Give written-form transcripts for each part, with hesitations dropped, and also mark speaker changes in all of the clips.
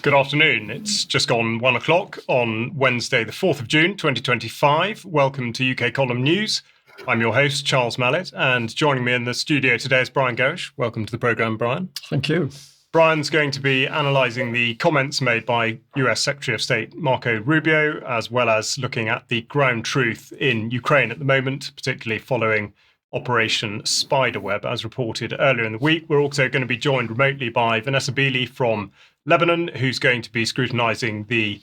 Speaker 1: Good afternoon. It's just gone 1 o'clock on Wednesday, the 4th of June, 2025. Welcome to UK Column News. I'm your host, Charles Malet, and joining me in the studio today is Brian Gerrish. Welcome to the programme, Brian.
Speaker 2: Thank you.
Speaker 1: Brian's going to be analysing the comments made by US Secretary of State Marco Rubio, as well as looking at the ground truth in Ukraine at the moment, particularly following Operation Spiderweb, as reported earlier in the week. We're also going to be joined remotely by Vanessa Beeley from Lebanon, who's going to be scrutinising the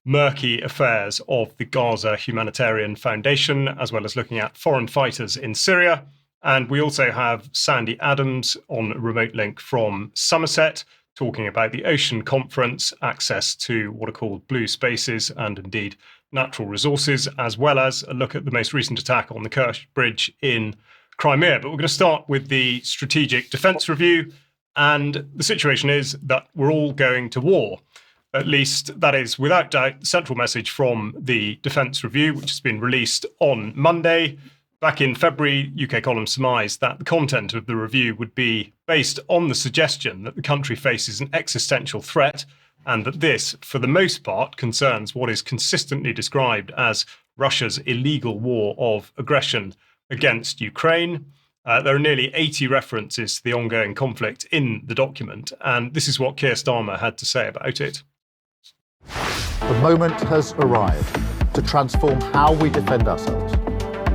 Speaker 1: murky affairs of the Gaza Humanitarian Foundation, as well as looking at foreign fighters in Syria. And we also have Sandi Adams on a remote link from Somerset, talking about the Ocean Conference, access to what are called blue spaces and indeed natural resources, as well as a look at the most recent attack on the Kerch Bridge in Crimea. But we're going to start with the Strategic Defence Review. And the situation is that we're all going to war. At least that is, without doubt, the central message from the Defence Review, which has been released on Monday. Back in February, UK Column surmised that the content of the review would be based on the suggestion that the country faces an existential threat, and that this, for the most part, concerns what is consistently described as Russia's illegal war of aggression against Ukraine. There are nearly 80 references to the ongoing conflict in the document, and this is what Keir Starmer had to say about it.
Speaker 3: The moment has arrived to transform how we defend ourselves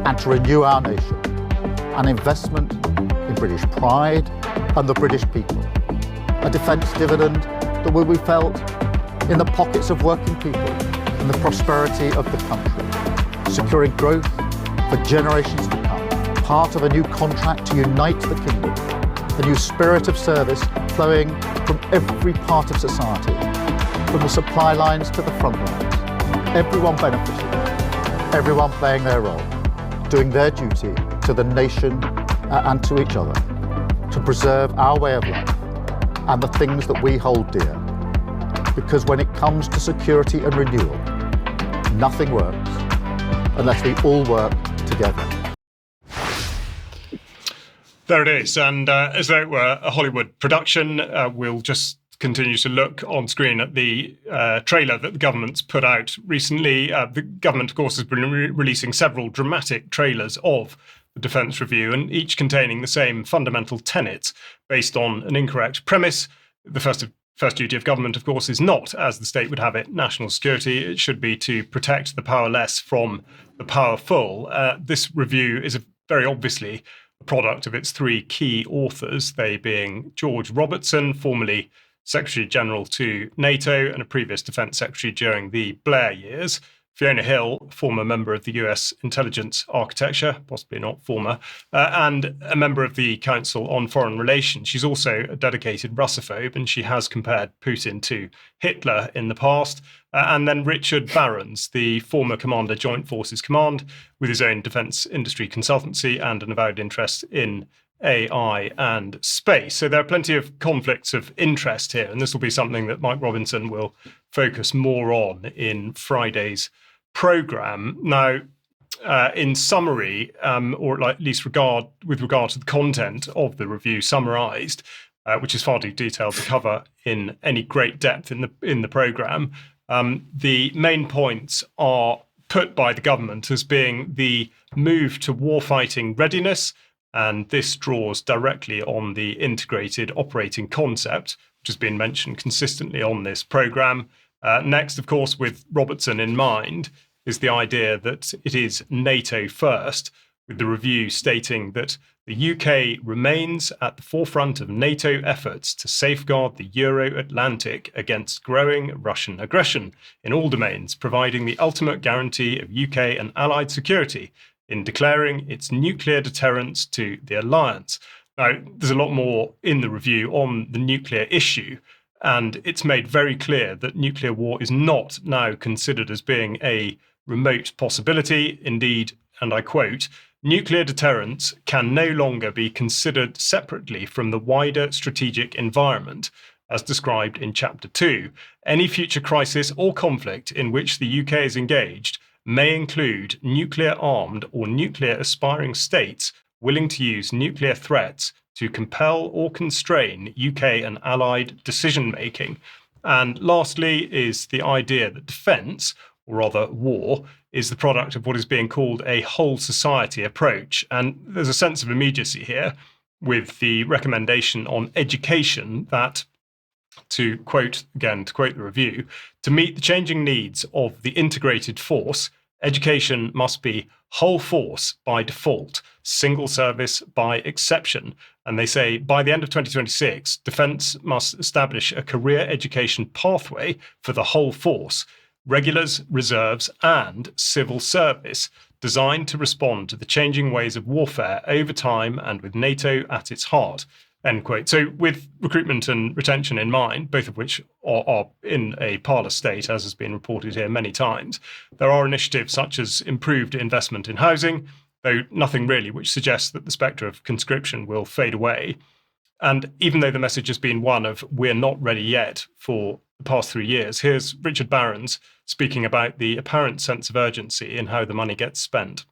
Speaker 3: and to renew our nation. An investment in British pride and the British people. A defence dividend that will be felt in the pockets of working people and the prosperity of the country, securing growth for generations to come. Part of a new contract to unite the kingdom, a new spirit of service flowing from every part of society, from the supply lines to the front lines, everyone benefiting, everyone playing their role, doing their duty to the nation and to each other, to preserve our way of life and the things that we hold dear. Because when it comes to security and renewal, nothing works unless we all work together.
Speaker 1: There it is. And as though it were a Hollywood production, we'll just continue to look on screen at the trailer that the government's put out recently. The government, of course, has been releasing several dramatic trailers of the Defence Review, and each containing the same fundamental tenets based on an incorrect premise. The first duty of government, of course, is not, as the state would have it, national security. It should be to protect the powerless from the powerful. This review is very obviously a product of its three key authors, they being George Robertson, formerly Secretary General to NATO and a previous Defence Secretary during the Blair years, Fiona Hill, former member of the US intelligence architecture, possibly not former, and a member of the Council on Foreign Relations. She's also a dedicated Russophobe, and she has compared Putin to Hitler in the past. And then Richard Barrons, the former commander, Joint Forces Command, with his own defence industry consultancy and an avowed interest in AI and space. So there are plenty of conflicts of interest here, and this will be something that Mike Robinson will focus more on in Friday's programme. Now, in summary, or at least with regard to the content of the review summarised, which is far too detailed to cover in any great depth in the programme, the main points are put by the government as being the move to warfighting readiness, and this draws directly on the integrated operating concept, which has been mentioned consistently on this programme. Next, of course, with Robertson in mind, is the idea that it is NATO first, with the review stating that the UK remains at the forefront of NATO efforts to safeguard the Euro-Atlantic against growing Russian aggression in all domains, providing the ultimate guarantee of UK and allied security in declaring its nuclear deterrence to the alliance. Now, there's a lot more in the review on the nuclear issue, and it's made very clear that nuclear war is not now considered as being a remote possibility. Indeed, and I quote, "Nuclear deterrence can no longer be considered separately from the wider strategic environment, as described in Chapter 2. Any future crisis or conflict in which the UK is engaged may include nuclear-armed or nuclear-aspiring states willing to use nuclear threats to compel or constrain UK and allied decision-making." And lastly is the idea that defence, or rather war, is the product of what is being called a whole society approach. And there's a sense of immediacy here with the recommendation on education that, to quote the review, to meet the changing needs of the integrated force, education must be whole force by default, single service by exception. And they say by the end of 2026, Defence must establish a career education pathway for the whole force, regulars, reserves, and civil service, designed to respond to the changing ways of warfare over time and with NATO at its heart. End quote. So with recruitment and retention in mind, both of which are in a parlous state, as has been reported here many times, there are initiatives such as improved investment in housing, though nothing really which suggests that the spectre of conscription will fade away. And even though the message has been one of we're not ready yet for the past 3 years, here's Richard Barrons speaking about the apparent sense of urgency in how the money gets spent.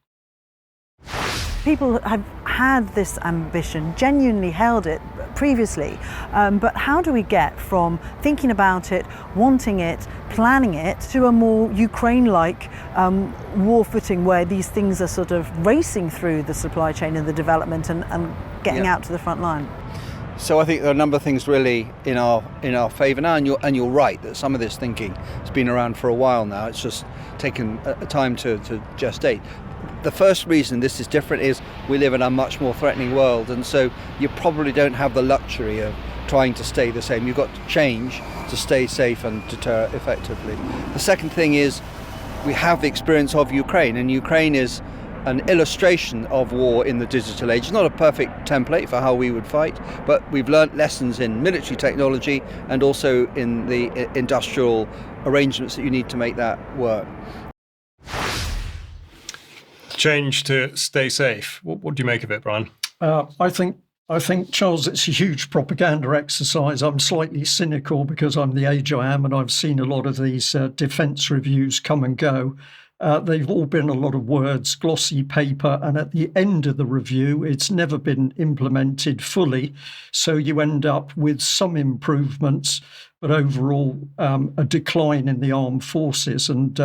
Speaker 2: People have had this ambition, genuinely held it previously, but how do we get from thinking about it, wanting it, planning it, to a more Ukraine-like war footing where these things are sort of racing through the supply chain and the development and getting out to the front line?
Speaker 4: So I think there are a number of things really in our favour now, and you're right that some of this thinking has been around for a while now. It's just taken time to gestate. The first reason this is different is we live in a much more threatening world, and so you probably don't have the luxury of trying to stay the same. You've got to change to stay safe and deter effectively. The second thing is we have the experience of Ukraine, and Ukraine is an illustration of war in the digital age. It's not a perfect template for how we would fight, but we've learnt lessons in military technology and also in the industrial arrangements that you need to make that work.
Speaker 1: Change to stay safe. What do you make of it, Brian?
Speaker 5: I think, Charles, it's a huge propaganda exercise. I'm slightly cynical because I'm the age I am, and I've seen a lot of these defence reviews come and go. They've all been a lot of words, glossy paper, and at the end of the review, it's never been implemented fully. So you end up with some improvements, but overall a decline in the armed forces. And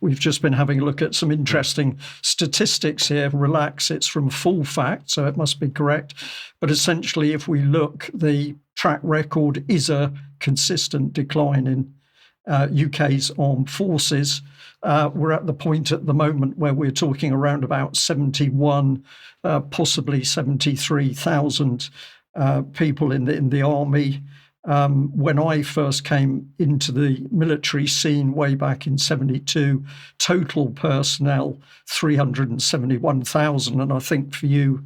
Speaker 5: we've just been having a look at some interesting statistics here. Relax, it's from Full Fact, so it must be correct. But essentially, if we look, the track record is a consistent decline in UK's armed forces. We're at the point at the moment where we're talking around about 71, possibly 73,000 people in the army. When I first came into the military scene way back in 72, total personnel 371,000, and I think for you,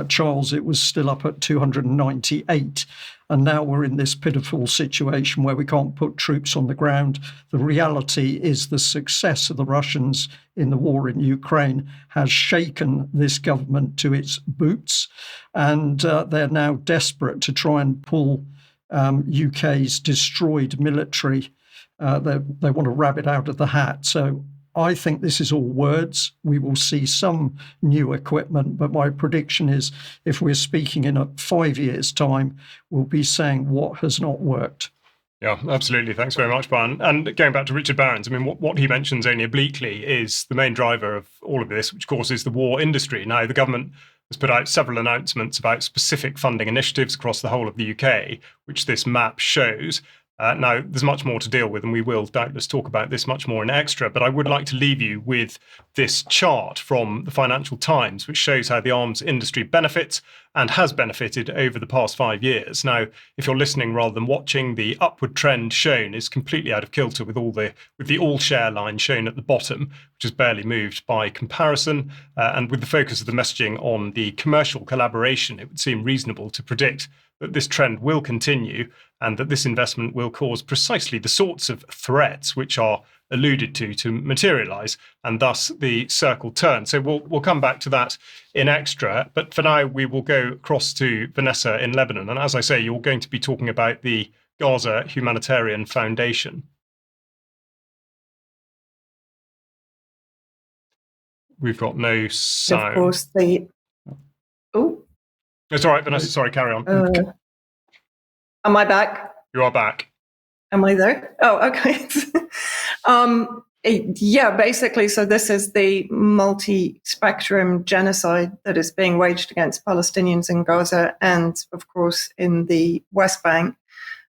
Speaker 5: Charles, it was still up at 298. And now we're in this pitiful situation where we can't put troops on the ground. The reality is the success of the Russians in the war in Ukraine has shaken this government to its boots, and they're now desperate to try and pull UK's destroyed military. They want to rab it out of the hat. So I think this is all words. We will see some new equipment, but my prediction is if we're speaking in 5 years' time, we'll be saying what has not worked.
Speaker 1: Yeah, absolutely. Thanks very much, Brian. And going back to Richard Barrons, I mean, what he mentions only obliquely is the main driver of all of this, which of course is the war industry. Now, the government has put out several announcements about specific funding initiatives across the whole of the UK, which this map shows. Now, there's much more to deal with, and we will doubtless talk about this much more in extra, but I would like to leave you with this chart from the Financial Times, which shows how the arms industry benefits and has benefited over the past 5 years. Now, if you're listening rather than watching, the upward trend shown is completely out of kilter with the all-share line shown at the bottom, which has barely moved by comparison, and with the focus of the messaging on the commercial collaboration, it would seem reasonable to predict that this trend will continue and that this investment will cause precisely the sorts of threats which are alluded to materialise, and thus the circle turn. So we'll come back to that in extra, but for now we will go across to Vanessa in Lebanon. And as I say, you're going to be talking about the Gaza Humanitarian Foundation. We've got no sound.
Speaker 6: Of course,
Speaker 1: It's all right, Vanessa. Sorry, carry on.
Speaker 6: Am I back?
Speaker 1: You are back.
Speaker 6: Am I there? Oh, okay. Basically, so this is the multi-spectrum genocide that is being waged against Palestinians in Gaza and, of course, in the West Bank.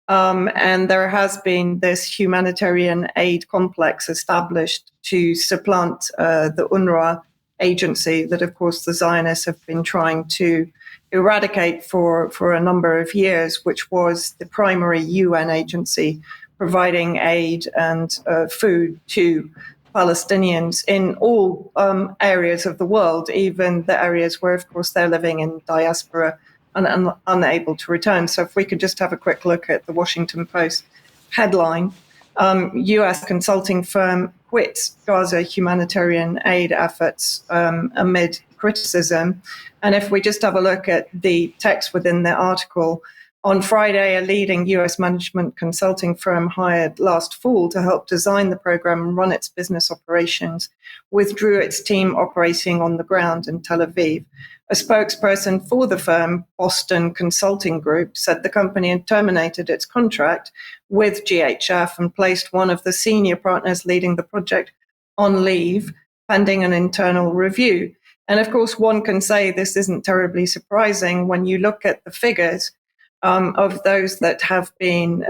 Speaker 6: And there has been this humanitarian aid complex established to supplant the UNRWA agency that, of course, the Zionists have been trying to eradicate for a number of years, which was the primary UN agency providing aid and food to Palestinians in all areas of the world, even the areas where, of course, they're living in diaspora and unable to return. So if we could just have a quick look at the Washington Post headline, U.S. consulting firm quits Gaza humanitarian aid efforts amid criticism. And if we just have a look at the text within the article, on Friday, a leading U.S. management consulting firm hired last fall to help design the program and run its business operations withdrew its team operating on the ground in Tel Aviv. A spokesperson for the firm, Boston Consulting Group, said the company had terminated its contract with GHF and placed one of the senior partners leading the project on leave, pending an internal review. And of course, one can say this isn't terribly surprising when you look at the figures of those that have been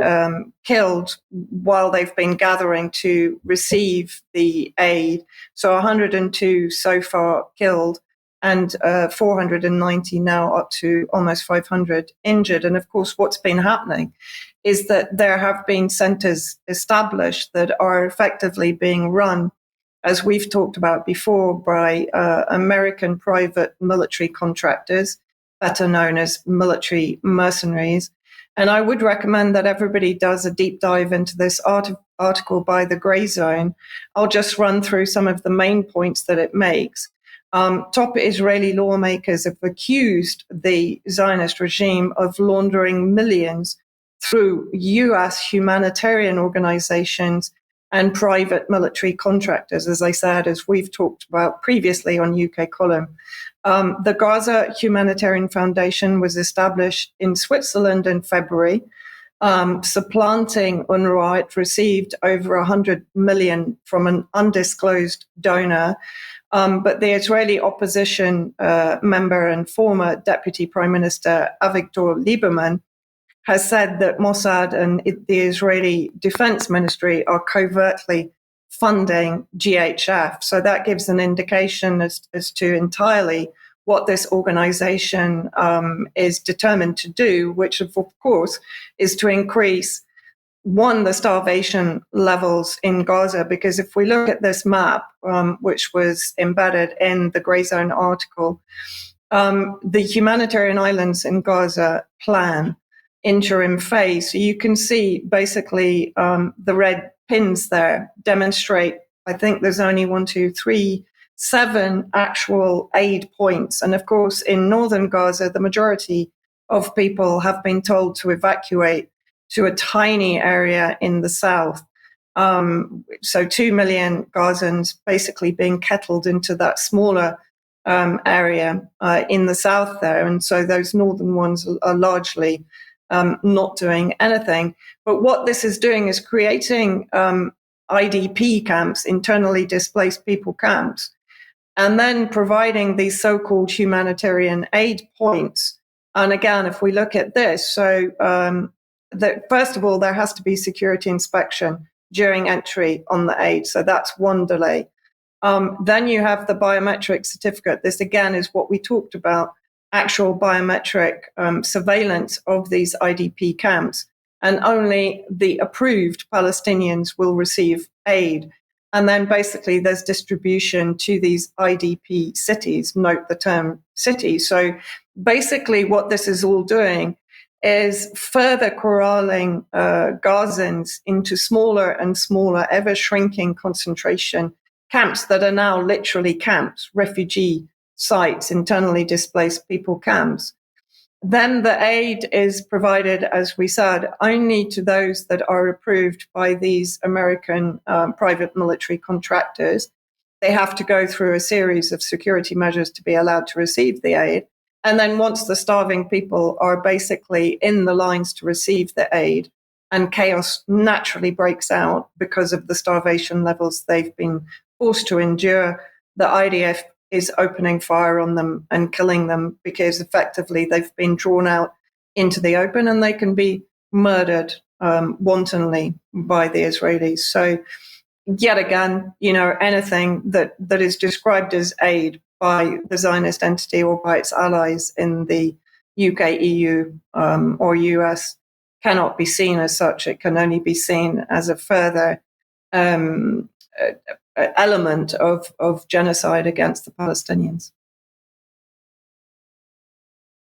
Speaker 6: killed while they've been gathering to receive the aid. So 102 so far killed and 490 now, up to almost 500 injured. And of course, what's been happening is that there have been centers established that are effectively being run, as we've talked about before, by American private military contractors, better known as military mercenaries. And I would recommend that everybody does a deep dive into this article by The Grey Zone. I'll just run through some of the main points that it makes. Top Israeli lawmakers have accused the Zionist regime of laundering millions through U.S. humanitarian organizations and private military contractors, as I said, as we've talked about previously on UK Column. The Gaza Humanitarian Foundation was established in Switzerland in February, supplanting UNRWA. It received over 100 million from an undisclosed donor. But the Israeli opposition member and former Deputy Prime Minister Avigdor Lieberman has said that Mossad and the Israeli Defense Ministry are covertly funding GHF. So that gives an indication as to entirely what this organization is determined to do, which of course is to increase, one, the starvation levels in Gaza, because if we look at this map, which was embedded in the Grey Zone article, the humanitarian islands in Gaza plan interim phase. So you can see basically the red pins there demonstrate, I think there's only 7 actual aid points. And of course, in northern Gaza, the majority of people have been told to evacuate to a tiny area in the south. So 2 million Gazans basically being kettled into that smaller area in the south there. And so those northern ones are largely not doing anything. But what this is doing is creating IDP camps, internally displaced people camps, and then providing these so-called humanitarian aid points. And again, if we look at this, so that first of all, there has to be security inspection during entry on the aid. So that's one delay. Then you have the biometric certificate. This again is what we talked about, actual biometric surveillance of these IDP camps. And only the approved Palestinians will receive aid. And then basically there's distribution to these IDP cities, note the term city. So basically what this is all doing is further corralling Gazans into smaller and smaller, ever shrinking concentration camps that are now literally camps, refugee sites, internally displaced people camps. Then the aid is provided, as we said, only to those that are approved by these American private military contractors. They have to go through a series of security measures to be allowed to receive the aid. And then once the starving people are basically in the lines to receive the aid, and chaos naturally breaks out because of the starvation levels they've been forced to endure, the IDF is opening fire on them and killing them because effectively they've been drawn out into the open and they can be murdered wantonly by the Israelis. So yet again, anything that is described as aid by the Zionist entity or by its allies in the UK, EU, or US cannot be seen as such. It can only be seen as a further element of genocide against the Palestinians.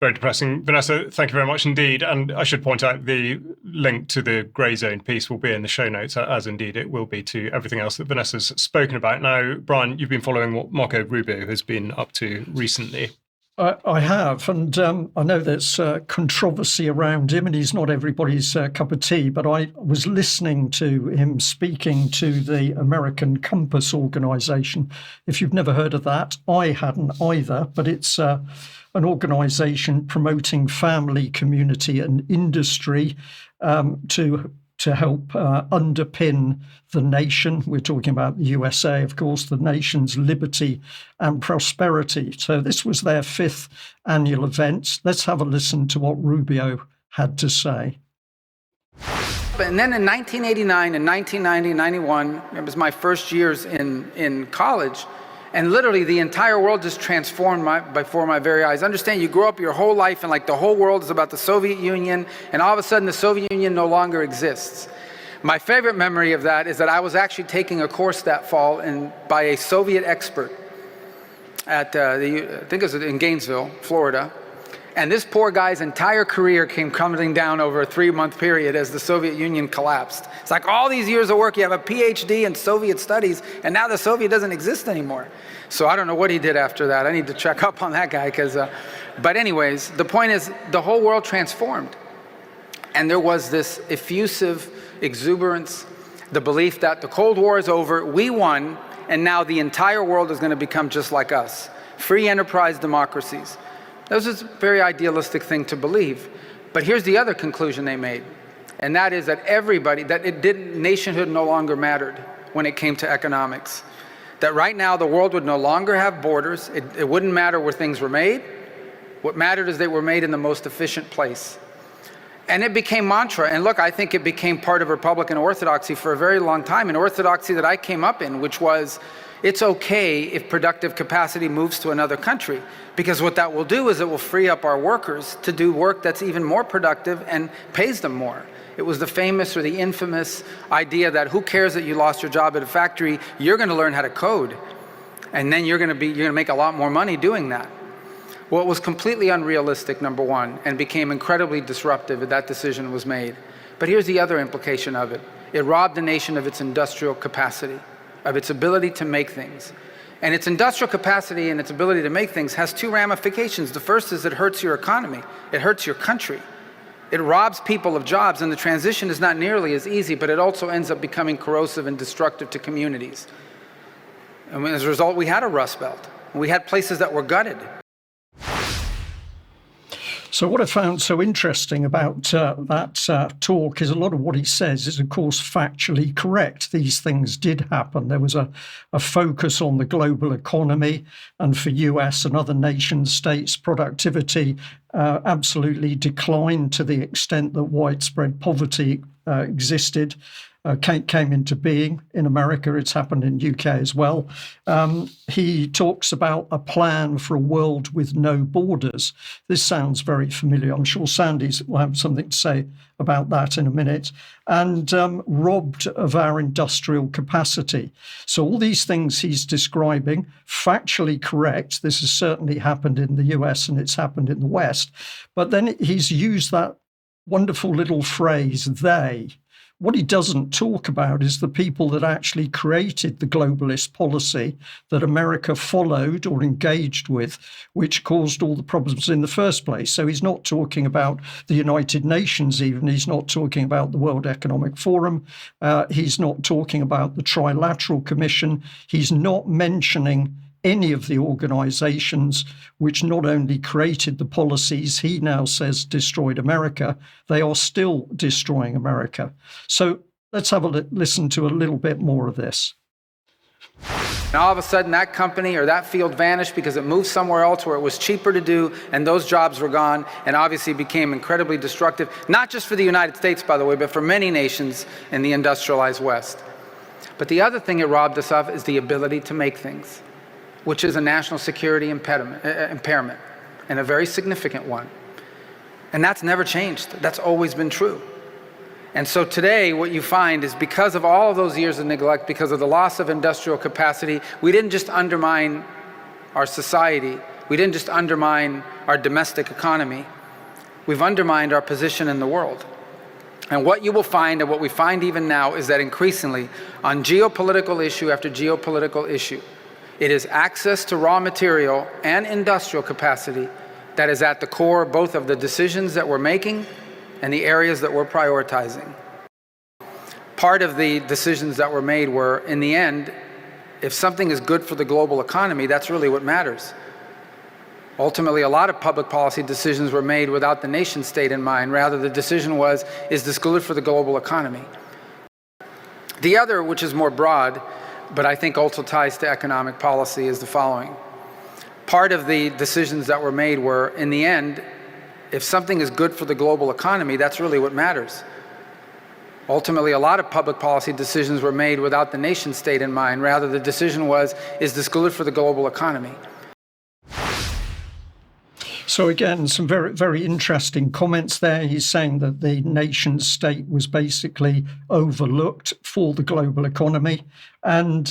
Speaker 1: Very depressing. Vanessa, thank you very much indeed. And I should point out the link to the Grey Zone piece will be in the show notes, as indeed it will be to everything else that Vanessa's spoken about. Now, Brian, you've been following what Marco Rubio has been up to recently.
Speaker 5: I have, and I know there's controversy around him, and he's not everybody's cup of tea, but I was listening to him speaking to the American Compass Organization. If you've never heard of that, I hadn't either, but it's an organization promoting family, community, and industry to help underpin the nation. We're talking about the USA, of course, the nation's liberty and prosperity. So this was their 5th annual event. Let's have a listen to what Rubio had to say.
Speaker 7: And then in 1989 and 1990, 91, it was my first years in college, and literally the entire world just transformed before my very eyes. Understand, you grow up your whole life and like the whole world is about the Soviet Union, and all of a sudden the Soviet Union no longer exists. My favorite memory of that is that I was actually taking a course that fall by a Soviet expert at, I think it was in Gainesville, Florida. And this poor guy's entire career came crumbling down over a 3-month period as the Soviet Union collapsed. It's like all these years of work, you have a PhD in Soviet studies, and now the Soviet doesn't exist anymore. So I don't know what he did after that. I need to check up on that guy. But anyways, the point is the whole world transformed. And there was this effusive exuberance, the belief that the Cold War is over, we won, and now the entire world is going to become just like us. Free enterprise democracies. That was a very idealistic thing to believe. But here's the other conclusion they made, and that is that nationhood no longer mattered when it came to economics. That right now the world would no longer have borders. It wouldn't matter where things were made. What mattered is they were made in the most efficient place. And it became mantra. And look, I think it became part of Republican orthodoxy for a very long time, an orthodoxy that I came up in, which was, it's okay if productive capacity moves to another country, because what that will do is it will free up our workers to do work that's even more productive and pays them more. It was the famous or the infamous idea that who cares that you lost your job at a factory, you're going to learn how to code, and then you're going to make a lot more money doing that. Well, it was completely unrealistic, number one, and became incredibly disruptive if that decision was made. But here's the other implication of it. It robbed the nation of its industrial capacity, of its ability to make things. And its industrial capacity and its ability to make things has 2 ramifications. The first is it hurts your economy. It hurts your country. It robs people of jobs, and the transition is not nearly as easy, but it also ends up becoming corrosive and destructive to communities. And as a result, we had a Rust Belt. We had places that were gutted.
Speaker 5: So what I found so interesting about that talk is a lot of what he says is, of course, factually correct. These things did happen. There was a focus on the global economy, and for US and other nation states, productivity absolutely declined to the extent that widespread poverty existed. Came into being in America. It's happened in UK as well. He talks about a plan for a world with no borders. This sounds very familiar. I'm sure Sandi will have something to say about that in a minute. And robbed of our industrial capacity. So all these things he's describing, factually correct. This has certainly happened in the US and it's happened in the West. But then he's used that wonderful little phrase, they. What he doesn't talk about is the people that actually created the globalist policy that America followed or engaged with, which caused all the problems in the first place. So he's not talking about the United Nations even. He's not talking about the World Economic Forum. He's not talking about the Trilateral Commission. He's not mentioning any of the organizations which not only created the policies he now says destroyed America, they are still destroying America. So let's have a listen to a little bit more of this.
Speaker 7: And all of a sudden that company or that field vanished because it moved somewhere else where it was cheaper to do, and those jobs were gone, and obviously became incredibly destructive, not just for the United States, by the way, but for many nations in the industrialized West. But the other thing it robbed us of is the ability to make things, which is a national security impairment, and a very significant one. And that's never changed. That's always been true. And so today, what you find is because of all of those years of neglect, because of the loss of industrial capacity, we didn't just undermine our society, we didn't just undermine our domestic economy, we've undermined our position in the world. And what you will find, and what we find even now, is that increasingly, on geopolitical issue after geopolitical issue, it is access to raw material and industrial capacity that is at the core both of the decisions that we're making and the areas that we're prioritizing. Part of the decisions that were made were, in the end, if something is good for the global economy, that's really what matters. Ultimately, a lot of public policy decisions were made without the nation state in mind. Rather, the decision was, is this good for the global economy? The other, which is more broad, but I think also ties to economic policy, is the following. Part of the decisions that were made were, in the end, if something is good for the global economy, that's really what matters. Ultimately, a lot of public policy decisions were made without the nation state in mind. Rather, the decision was, is this good for the global economy?
Speaker 5: So again, some very, very interesting comments there. He's saying that the nation state was basically overlooked for the global economy. And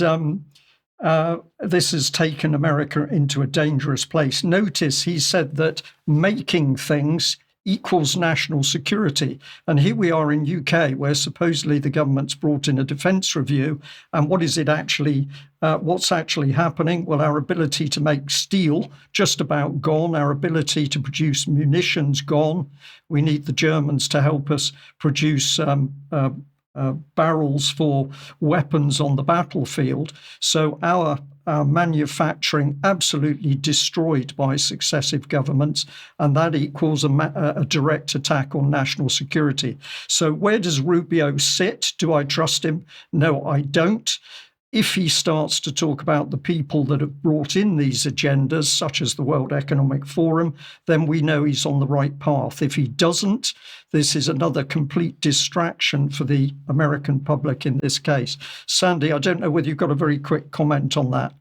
Speaker 5: this has taken America into a dangerous place. Notice he said that making things equals national security. And here we are in UK, where supposedly the government's brought in a defence review. And what is it actually, what's actually happening? Well, our ability to make steel just about gone, our ability to produce munitions gone. We need the Germans to help us produce barrels for weapons on the battlefield. So our manufacturing absolutely destroyed by successive governments, and that equals a direct attack on national security. So where does Rubio sit? Do I trust him? No, I don't. If he starts to talk about the people that have brought in these agendas, such as the World Economic Forum, then we know he's on the right path. If he doesn't, this is another complete distraction for the American public in this case. Sandi, I don't know whether you've got a very quick comment on that.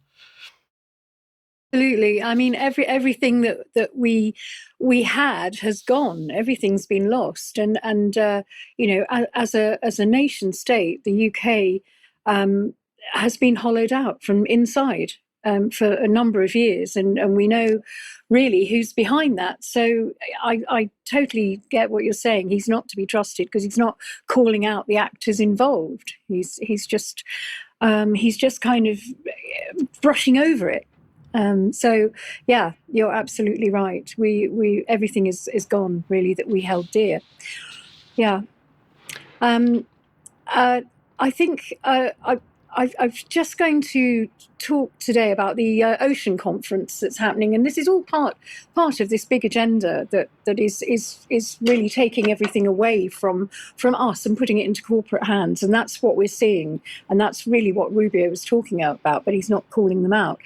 Speaker 8: Absolutely. I mean, everything that we had has gone. Everything's been lost, and you know, as a nation state, the UK has been hollowed out from inside for a number of years, and we know really who's behind that. So I totally get what you're saying. He's not to be trusted because he's not calling out the actors involved. He's just kind of brushing over it. So yeah, you're absolutely right. We everything is gone really that we held dear. Yeah. I think I'm just going to talk today about the ocean conference that's happening, and this is all part of this big agenda that is really taking everything away from us and putting it into corporate hands, and that's what we're seeing, and that's really what Rubio was talking about, but he's not calling them out.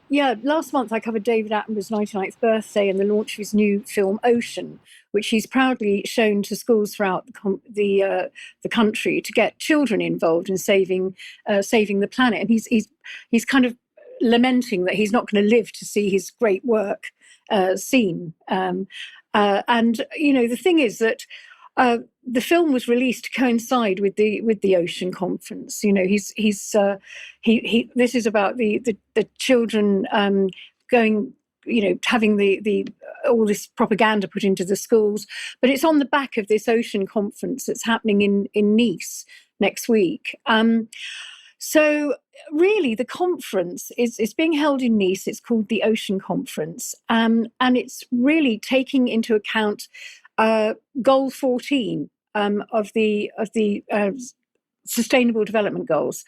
Speaker 8: Yeah, last month I covered David Attenborough's 99th birthday and the launch of his new film Ocean, which he's proudly shown to schools throughout the country to get children involved in saving the planet. And he's kind of lamenting that he's not going to live to see his great work seen. And you know, the thing is that the film was released to coincide with the Ocean Conference. You know, this is about the children going, you know, having the all this propaganda put into the schools, but it's on the back of this Ocean Conference that's happening in Nice next week. So really, the conference is being held in Nice. It's called the Ocean Conference, and it's really taking into account Goal 14 of the Sustainable Development Goals.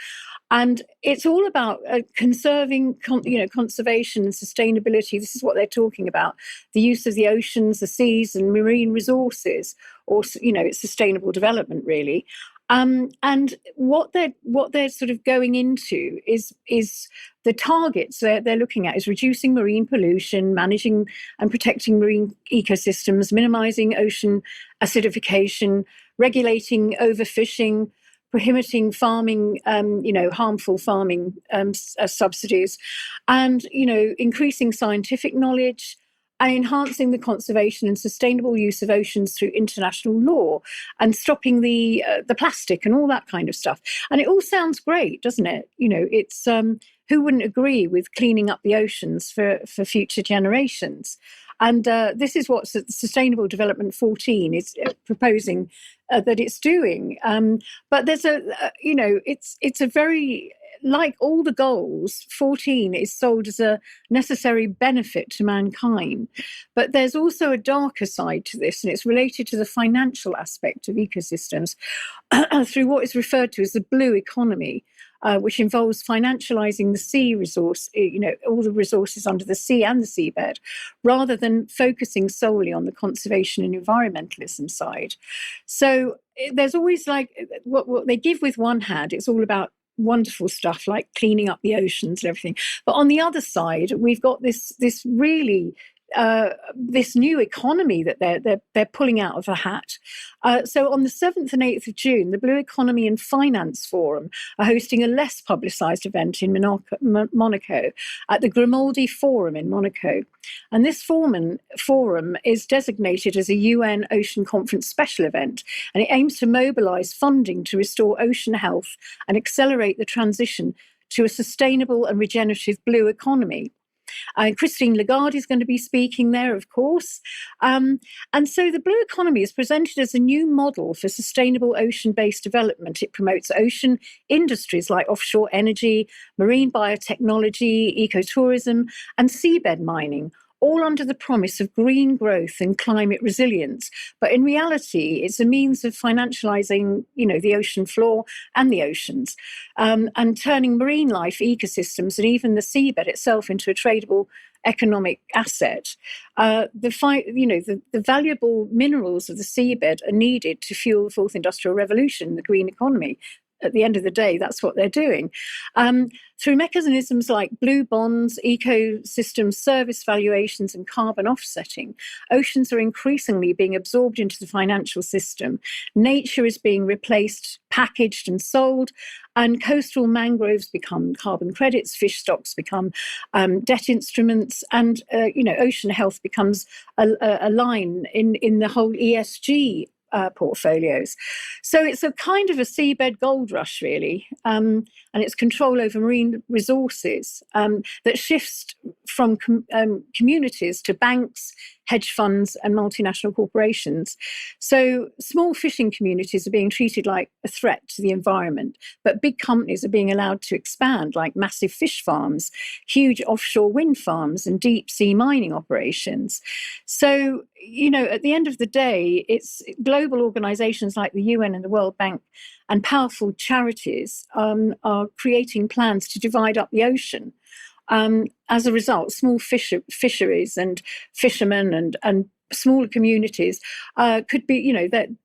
Speaker 8: And it's all about conserving, conservation and sustainability. This is what they're talking about: the use of the oceans, the seas, and marine resources, or it's sustainable development, really. And what they're sort of going into is the targets they're looking at is reducing marine pollution, managing and protecting marine ecosystems, minimizing ocean acidification, regulating overfishing, prohibiting farming, harmful farming subsidies, and increasing scientific knowledge, and enhancing the conservation and sustainable use of oceans through international law, and stopping the plastic and all that kind of stuff. And it all sounds great, doesn't it? It's who wouldn't agree with cleaning up the oceans for future generations? And this is what Sustainable Development 14 is proposing that it's doing. But there's it's a very, like all the goals, 14 is sold as a necessary benefit to mankind. But there's also a darker side to this, and it's related to the financial aspect of ecosystems through what is referred to as the blue economy, which involves financializing the sea resource, all the resources under the sea and the seabed, rather than focusing solely on the conservation and environmentalism side. So there's always what they give with one hand, it's all about wonderful stuff like cleaning up the oceans and everything. But on the other side, we've got this really this new economy that they're pulling out of a hat. So on the 7th and 8th of June, the Blue Economy and Finance Forum are hosting a less publicised event in Monaco at the Grimaldi Forum in Monaco. And this forum is designated as a UN Ocean Conference special event, and it aims to mobilise funding to restore ocean health and accelerate the transition to a sustainable and regenerative blue economy. Christine Lagarde is going to be speaking there, of course. And so the blue economy is presented as a new model for sustainable ocean-based development. It promotes ocean industries like offshore energy, marine biotechnology, ecotourism, and seabed mining, all under the promise of green growth and climate resilience. But in reality, it's a means of financialising, the ocean floor and the oceans, and turning marine life, ecosystems, and even the seabed itself into a tradable economic asset. The valuable minerals of the seabed are needed to fuel the fourth industrial revolution, the green economy. At the end of the day, that's what they're doing. Through mechanisms like blue bonds, ecosystem service valuations, and carbon offsetting, oceans are increasingly being absorbed into the financial system. Nature is being replaced, packaged, and sold, and coastal mangroves become carbon credits, fish stocks become debt instruments, and ocean health becomes a line in the whole ESG portfolios. So it's a kind of a seabed gold rush, really, and it's control over marine resources that shifts from communities to banks, hedge funds, and multinational corporations. So small fishing communities are being treated like a threat to the environment, but big companies are being allowed to expand, like massive fish farms, huge offshore wind farms, and deep sea mining operations. So, at the end of the day, it's global organizations like the UN and the World Bank and powerful charities are creating plans to divide up the ocean. As a result, small fisheries and fishermen and smaller communities could be,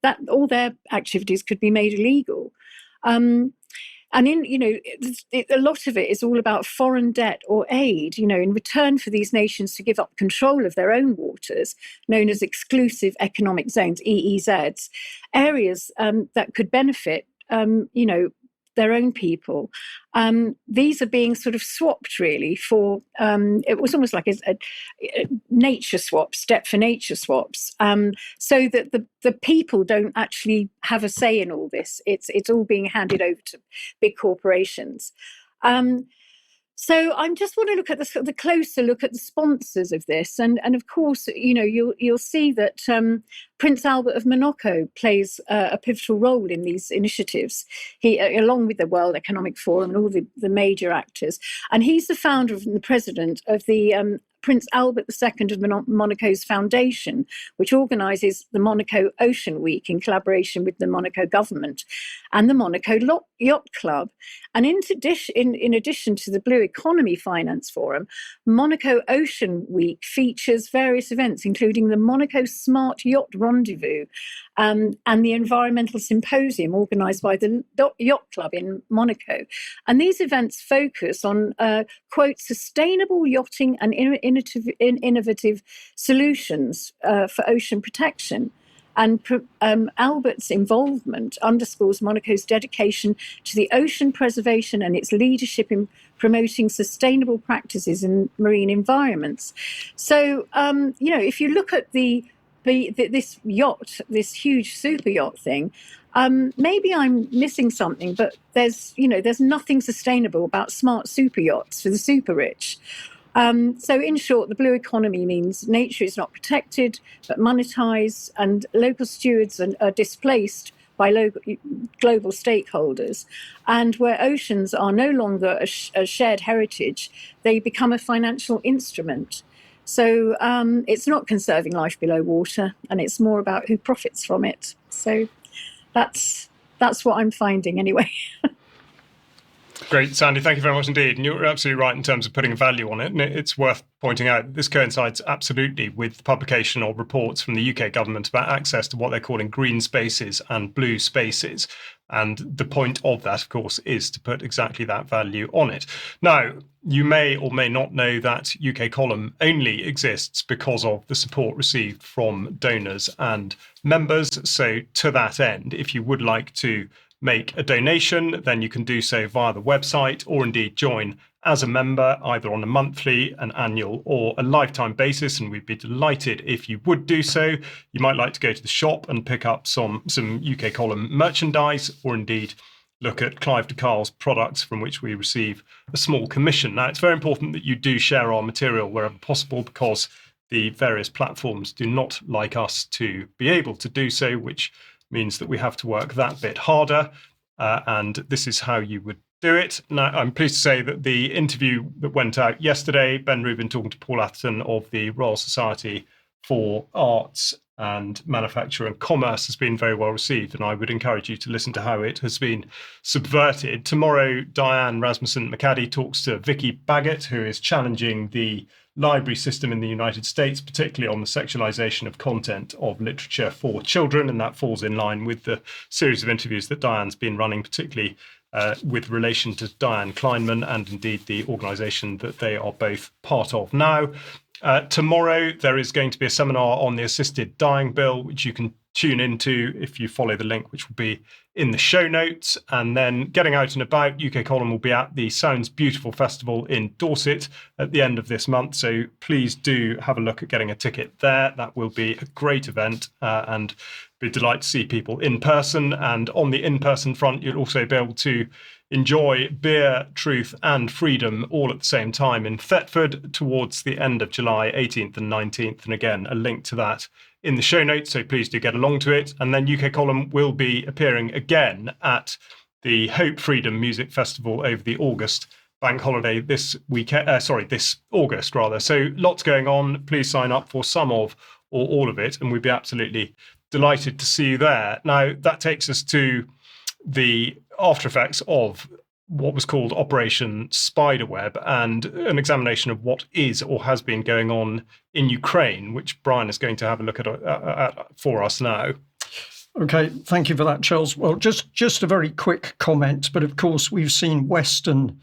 Speaker 8: that all their activities could be made illegal. And a lot of it is all about foreign debt or aid, in return for these nations to give up control of their own waters, known as exclusive economic zones, EEZs, areas that could benefit, their own people. These are being sort of swapped, really, for, it was almost like a nature swaps, debt for nature swaps, so that the people don't actually have a say in all this. It's all being handed over to big corporations. So I just want to look at the closer look at the sponsors of this, and of course, you'll see that Prince Albert of Monaco plays a pivotal role in these initiatives. He, along with the World Economic Forum and all the major actors, and he's the founder and the president of the Prince Albert II of Monaco's foundation, which organises the Monaco Ocean Week in collaboration with the Monaco government and the Monaco Yacht Club. And in addition to the Blue Economy Finance Forum, Monaco Ocean Week features various events, including the Monaco Smart Yacht Rendezvous and the Environmental Symposium organised by the Yacht Club in Monaco. And these events focus on, quote, sustainable yachting and innovative solutions for ocean protection. And Albert's involvement underscores Monaco's dedication to the ocean preservation and its leadership in promoting sustainable practices in marine environments. So, if you look at this yacht, this huge super yacht thing, maybe I'm missing something, but there's nothing sustainable about smart super yachts for the super rich. So in short, the blue economy means nature is not protected, but monetized, and local stewards are displaced by global stakeholders. And where oceans are no longer a shared heritage, they become a financial instrument. So it's not conserving life below water, and it's more about who profits from it. So that's what I'm finding anyway.
Speaker 1: Great, Sandi, thank you very much indeed. And you're absolutely right in terms of putting a value on it. And it's worth pointing out this coincides absolutely with the publication of reports from the UK government about access to what they're calling green spaces and blue spaces. And the point of that, of course, is to put exactly that value on it. Now, you may or may not know that UK Column only exists because of the support received from donors and members. So to that end, if you would like to make a donation, then you can do so via the website, or indeed join as a member, either on a monthly, an annual, or a lifetime basis. And we'd be delighted if you would do so. You might like to go to the shop and pick up some UK Column merchandise, or indeed look at Clive de Carle's products, from which we receive a small commission. Now, it's very important that you do share our material wherever possible, because the various platforms do not like us to be able to do so, which means that we have to work that bit harder, and this is how you would do it. Now, I'm pleased to say that the interview that went out yesterday, Ben Rubin talking to Paul Atherton of the Royal Society for Arts and Manufacture and Commerce, has been very well received, and I would encourage you to listen to how it has been subverted. Tomorrow, Diane Rasmussen-McCaddy talks to Vicky Baggett, who is challenging the library system in the United States, particularly on the sexualization of content of literature for children, and that falls in line with the series of interviews that Diane's been running, particularly with relation to Diane Kleinman and indeed the organisation that they are both part of now. Tomorrow there is going to be a seminar on the assisted dying bill, which you can tune into if you follow the link, which will be in the show notes. And then getting out and about, UK Column will be at the Sounds Beautiful Festival in Dorset at the end of this month. So please do have a look at getting a ticket there. That will be a great event, and be delighted to see people in person. And on the in-person front, you'll also be able to enjoy beer, truth and freedom all at the same time in Thetford towards the end of July, 18th and 19th. And again, a link to that in the show notes, so please do get along to it. And then UK Column will be appearing again at the Hope Freedom Music Festival over the August bank holiday this August rather. So lots going on. Please sign up for some of or all of it, and we'd be absolutely delighted to see you there. Now, that takes us to the after effects of what was called Operation Spiderweb, and an examination of what is or has been going on in Ukraine, which Brian is going to have a look at for us now.
Speaker 5: Okay, thank you for that, Charles. Well, just a very quick comment, but of course we've seen Western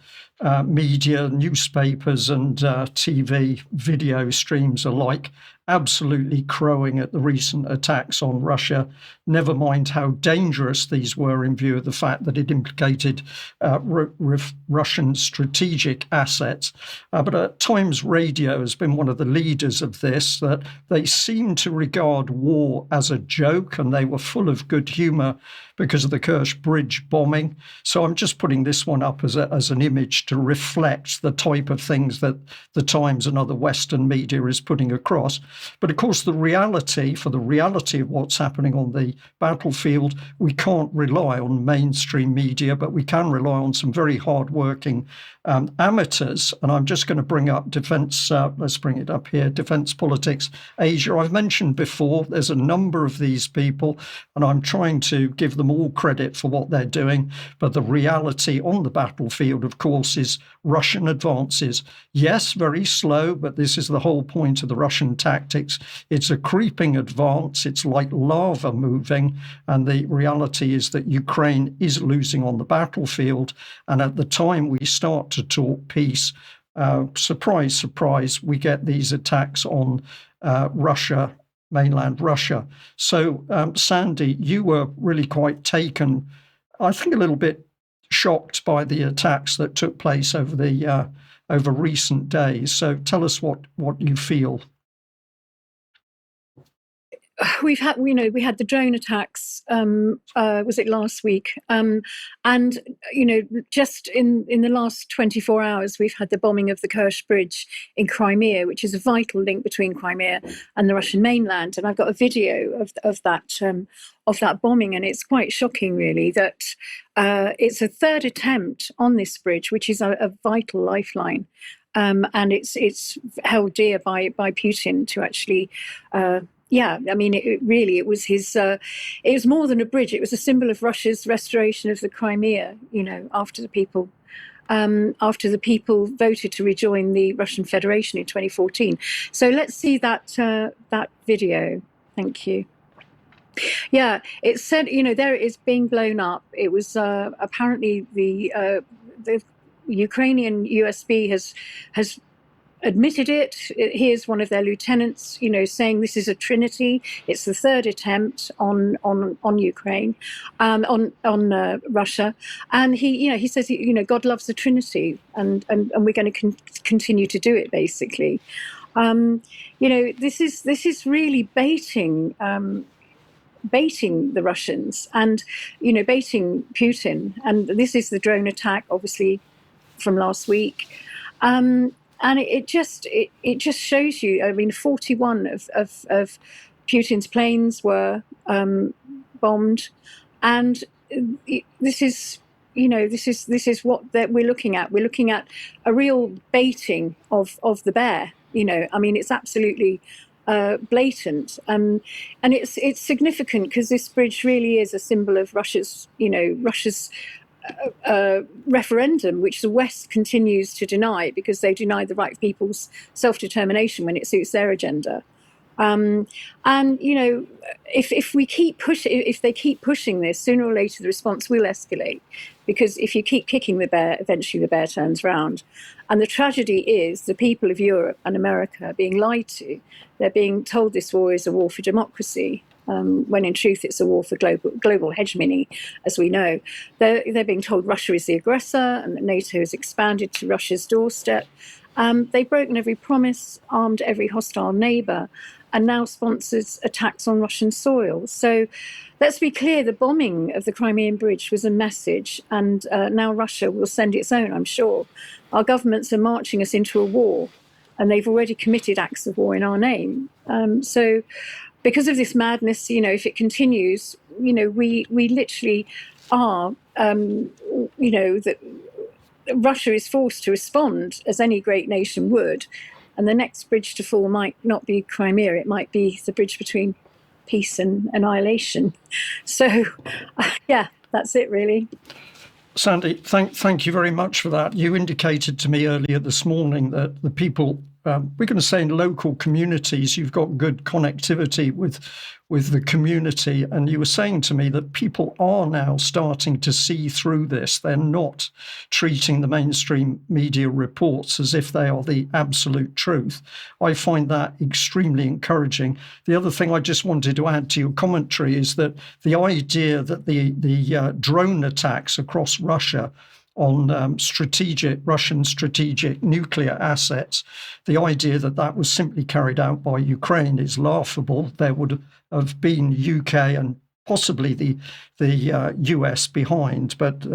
Speaker 5: media, newspapers and TV video streams alike absolutely crowing at the recent attacks on Russia, never mind how dangerous these were in view of the fact that it implicated Russian strategic assets. But at times radio has been one of the leaders of this, that they seem to regard war as a joke, and they were full of good humour because of the Kerch Bridge bombing. So I'm just putting this one up as an image to reflect the type of things that the Times and other Western media is putting across. But of course, the reality of what's happening on the battlefield, we can't rely on mainstream media, but we can rely on some very hard-working amateurs. And I'm just going to bring up Defence, let's bring it up here, Defence Politics Asia. I've mentioned before, there's a number of these people, and I'm trying to give them all credit for what they're doing. But the reality on the battlefield, of course, is Russian advances. Yes, very slow, but this is the whole point of the Russian tactics. It's a creeping advance. It's like lava moving. And the reality is that Ukraine is losing on the battlefield. And at the time we start to talk peace, surprise, surprise, we get these attacks on Russia, mainland Russia. So, Sandi, you were really quite taken, I think a little bit shocked by the attacks that took place over recent days. So tell us what you feel.
Speaker 8: We had the drone attacks. Was it last week? And just in the last 24 hours, we've had the bombing of the Kerch Bridge in Crimea, which is a vital link between Crimea and the Russian mainland. And I've got a video of that bombing, and it's quite shocking, really, that it's a third attempt on this bridge, which is a vital lifeline. And it's held dear by Putin to actually. It was his. It was more than a bridge. It was a symbol of Russia's restoration of the Crimea. After the people voted to rejoin the Russian Federation in 2014. So let's see that video. Thank you. Yeah, it said, there it is being blown up. It was apparently the Ukrainian USB has admitted it. Here's one of their lieutenants, saying this is a trinity. It's the third attempt on Ukraine, on Russia, and he says God loves the Trinity, and we're going to continue to do it. Basically, this is really baiting the Russians and baiting Putin, and this is the drone attack, obviously, from last week. And it just shows you. 41 of Putin's planes were bombed, and this is what we're looking at. We're looking at a real baiting of the bear. It's absolutely blatant, and it's significant because this bridge really is a symbol of Russia's referendum, which the West continues to deny because they deny the right of people's self-determination when it suits their agenda. If they keep pushing this, sooner or later the response will escalate, because if you keep kicking the bear, eventually the bear turns round. And the tragedy is the people of Europe and America are being lied to. They're being told this war is a war for democracy, when in truth it's a war for global hegemony, as we know. They're being told Russia is the aggressor and that NATO has expanded to Russia's doorstep. They've broken every promise, armed every hostile neighbour, and now sponsors attacks on Russian soil. So let's be clear, the bombing of the Crimean Bridge was a message, and now Russia will send its own, I'm sure. Our governments are marching us into a war, and they've already committed acts of war in our name. So because of this madness, if it continues, we literally are, that Russia is forced to respond as any great nation would. And the next bridge to fall might not be Crimea, it might be the bridge between peace and annihilation. So, that's it, really.
Speaker 5: Sandi, thank you very much for that. You indicated to me earlier this morning that the people, we're going to say in local communities, you've got good connectivity with the community. And you were saying to me that people are now starting to see through this. They're not treating the mainstream media reports as if they are the absolute truth. I find that extremely encouraging. The other thing I just wanted to add to your commentary is that the idea that the drone attacks across Russia on Russian strategic nuclear assets, the idea that was simply carried out by Ukraine is laughable. There would have been UK and possibly the US behind, but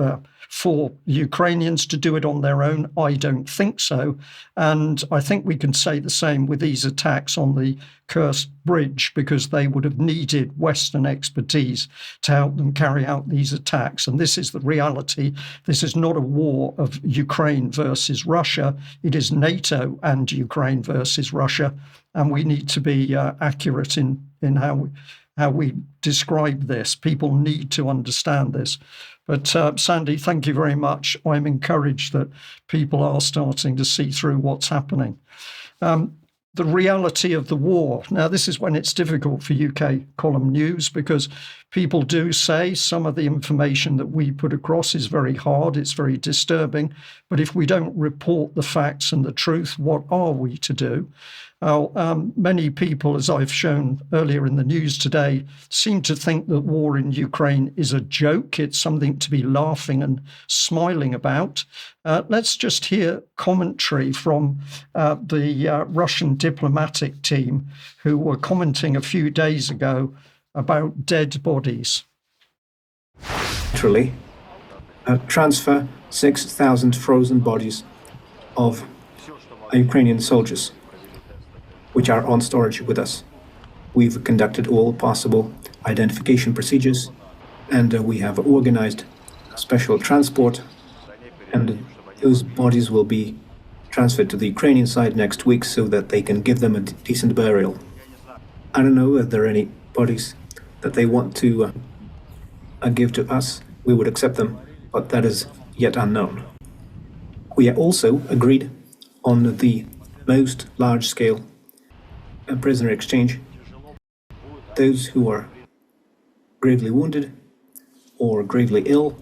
Speaker 5: for Ukrainians to do it on their own, I don't think so. And I think we can say the same with these attacks on the Kursk bridge, because they would have needed Western expertise to help them carry out these attacks. And this is the reality. This is not a war of Ukraine versus Russia. It is NATO and Ukraine versus Russia. And we need to be accurate in how we describe this. People need to understand this. But Sandi, thank you very much. I'm encouraged that people are starting to see through what's happening. The reality of the war. Now, this is when it's difficult for UK column news, because people do say some of the information that we put across is very hard, it's very disturbing. But if we don't report the facts and the truth, what are we to do? Many people, as I've shown earlier in the news today, seem to think that war in Ukraine is a joke. It's something to be laughing and smiling about. Let's just hear commentary from the Russian diplomatic team, who were commenting a few days ago about dead bodies.
Speaker 9: Literally, transfer 6,000 frozen bodies of Ukrainian soldiers, which are on storage with us. We've conducted all possible identification procedures, and we have organized special transport, and those bodies will be transferred to the Ukrainian side next week so that they can give them a decent burial. I don't know if there are any bodies that they want to give to us. We would accept them, but that is yet unknown. We also agreed on the most large-scale prisoner exchange. Those who are gravely wounded or gravely ill,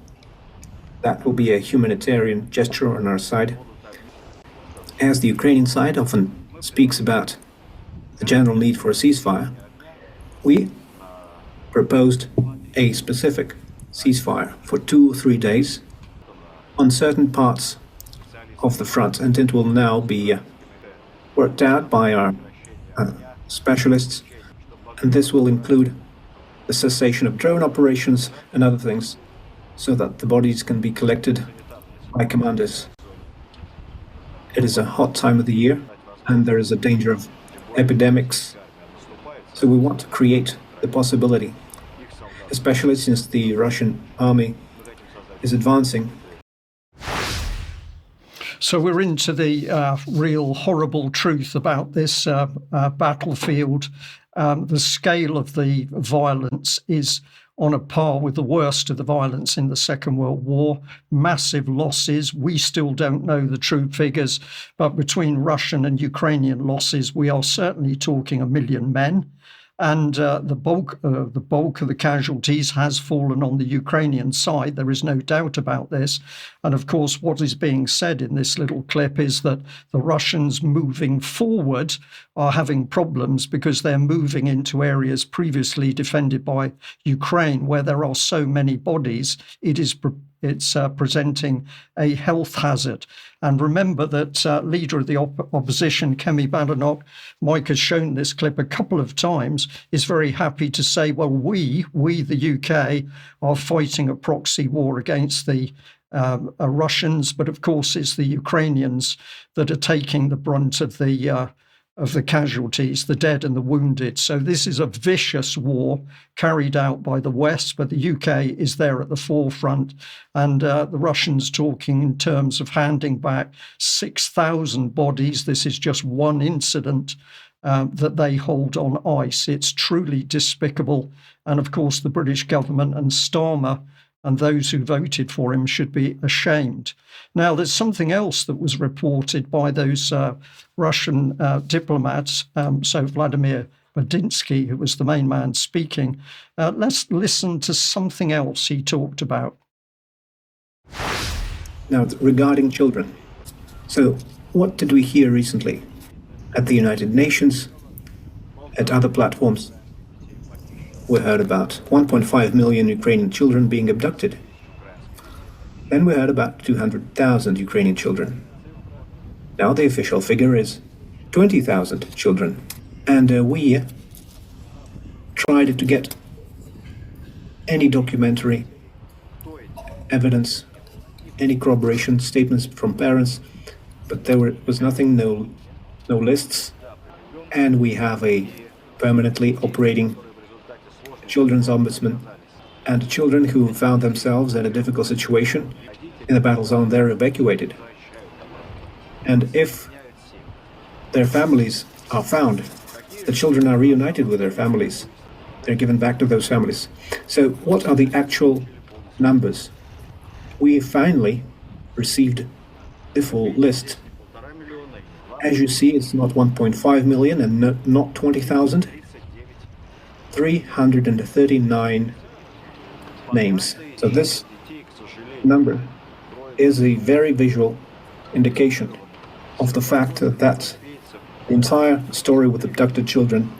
Speaker 9: that will be a humanitarian gesture on our side. As the Ukrainian side often speaks about the general need for a ceasefire, we proposed a specific ceasefire for 2 or 3 days on certain parts of the front, and it will now be worked out by our specialists, and this will include the cessation of drone operations and other things, so that the bodies can be collected by commanders. It is a hot time of the year, and there is a danger of epidemics, so we want to create the possibility, especially since the Russian army is advancing.
Speaker 5: So we're into the real horrible truth about this battlefield. The scale of the violence is on a par with the worst of the violence in the Second World War. Massive losses. We still don't know the true figures, but between Russian and Ukrainian losses, we are certainly talking 1 million men. And the bulk of the casualties has fallen on the Ukrainian side. There is no doubt about this. And of course, what is being said in this little clip is that the Russians moving forward are having problems because they're moving into areas previously defended by Ukraine, where there are so many bodies. It's presenting a health hazard. And remember that leader of the opposition, Kemi Badenoch, Mike has shown this clip a couple of times, is very happy to say, well, we the UK, are fighting a proxy war against the Russians, but of course it's the Ukrainians that are taking the brunt of the casualties, the dead and the wounded. So this is a vicious war carried out by the West, but the UK is there at the forefront. And the Russians talking in terms of handing back 6,000 bodies. This is just one incident that they hold on ice. It's truly despicable. And of course, the British government and Starmer and those who voted for him should be ashamed. Now, there's something else that was reported by those Russian diplomats, so Vladimir Badinsky, who was the main man speaking. Let's listen to something else he talked about.
Speaker 9: Now, regarding children. So, what did we hear recently? At the United Nations, at other platforms, we heard about 1.5 million Ukrainian children being abducted. Then we heard about 200,000 Ukrainian children. Now the official figure is 20,000 children. And we tried to get any documentary evidence, any corroboration, statements from parents, but there was nothing, no lists, and we have a permanently operating children's ombudsman, and children who found themselves in a difficult situation in the battle zone, they're evacuated. And if their families are found, the children are reunited with their families. They're given back to those families. So what are the actual numbers? We finally received the full list. As you see, it's not 1.5 million and not 20,000. 339 names. So this number is a very visual indication of the fact that the entire story with abducted children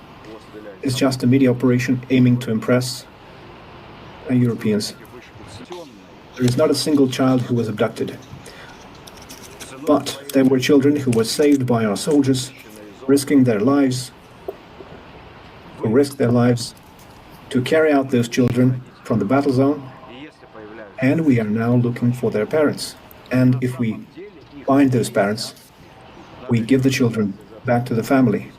Speaker 9: is just a media operation aiming to impress Europeans. There is not a single child who was abducted. But there were children who were saved by our soldiers, risking their lives, who risked their lives to carry out those children from the battle zone, and we are now looking for their parents. And if we find those parents, we give the children back to the family.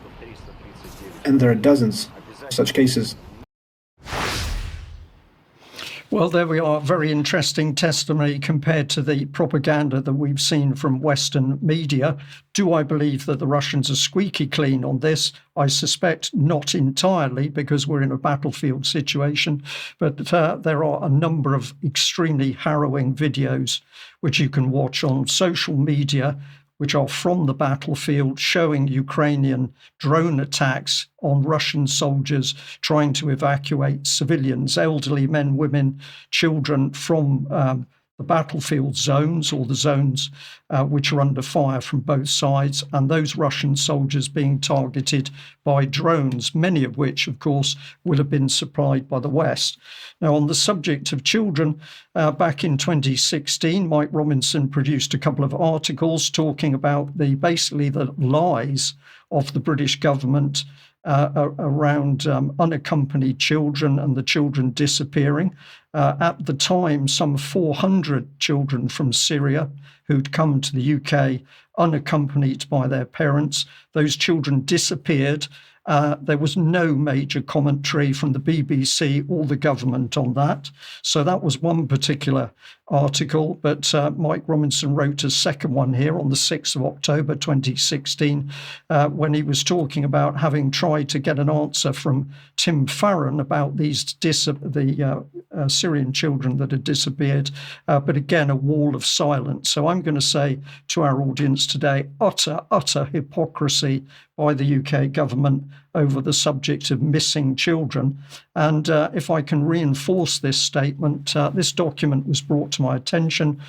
Speaker 9: And there are dozens of such cases.
Speaker 5: Well, there we are. Very interesting testimony compared to the propaganda that we've seen from Western media. Do I believe that the Russians are squeaky clean on this? I suspect not entirely, because we're in a battlefield situation. But there are a number of extremely harrowing videos which you can watch on social media, which are from the battlefield, showing Ukrainian drone attacks on Russian soldiers trying to evacuate civilians, elderly men, women, children from the battlefield zones, or the zones which are under fire from both sides, and those Russian soldiers being targeted by drones, many of which, of course, will have been supplied by the West. Now, on the subject of children, back in 2016, Mike Robinson produced a couple of articles talking about basically the lies of the British government around unaccompanied children and the children disappearing. At the time, some 400 children from Syria who'd come to the UK unaccompanied by their parents. Those children disappeared. There was no major commentary from the BBC or the government on that. So that was one particular article. But Mike Robinson wrote a second one here on the 6th of October 2016, when he was talking about having tried to get an answer from Tim Farron about these Syrian children that had disappeared. But again, a wall of silence. So I'm going to say to our audience today, utter hypocrisy by the UK government over the subject of missing children. And if I can reinforce this statement, this document was brought to my attention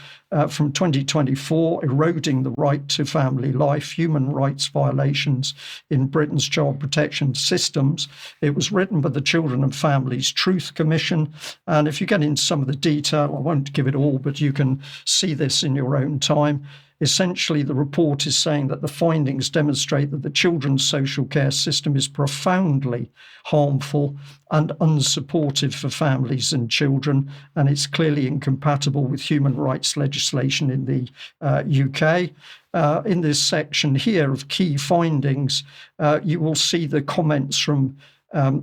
Speaker 5: from 2024, Eroding the Right to Family Life, Human Rights Violations in Britain's Child Protection Systems. It was written by the Children and Families Truth Commission. And if you get into some of the detail, I won't give it all, but you can see this in your own time. Essentially, the report is saying that the findings demonstrate that the children's social care system is profoundly harmful and unsupportive for families and children, and it's clearly incompatible with human rights legislation in the UK. In this section here of key findings, you will see the comments from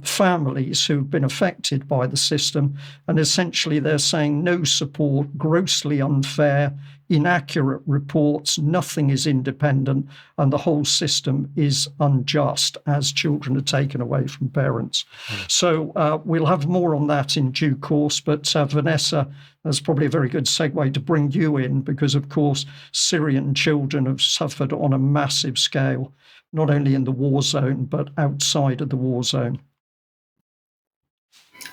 Speaker 5: families who've been affected by the system, and essentially they're saying no support, grossly unfair, inaccurate reports, nothing is independent, and the whole system is unjust as children are taken away from parents. So we'll have more on that in due course, but Vanessa, that's probably a very good segue to bring you in, because of course Syrian children have suffered on a massive scale, not only in the war zone, but outside of the war zone.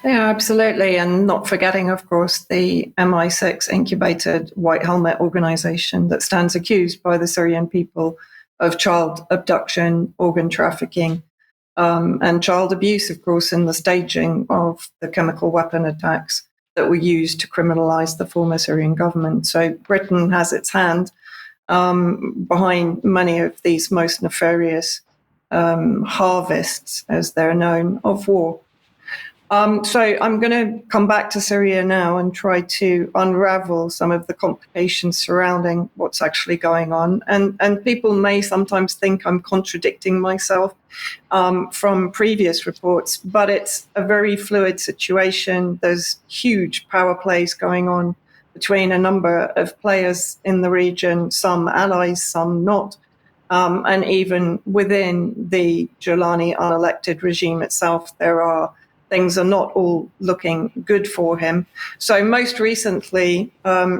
Speaker 6: Yeah, absolutely. And not forgetting, of course, the MI6 incubated White Helmet organization that stands accused by the Syrian people of child abduction, organ trafficking, and child abuse, of course, in the staging of the chemical weapon attacks that were used to criminalize the former Syrian government. So Britain has its hand behind many of these most nefarious harvests, as they're known, of war. So I'm going to come back to Syria now and try to unravel some of the complications surrounding what's actually going on. And people may sometimes think I'm contradicting myself from previous reports, but it's a very fluid situation. There's huge power plays going on between a number of players in the region, some allies, some not. And even within the Jolani unelected regime itself, things are not all looking good for him. So most recently,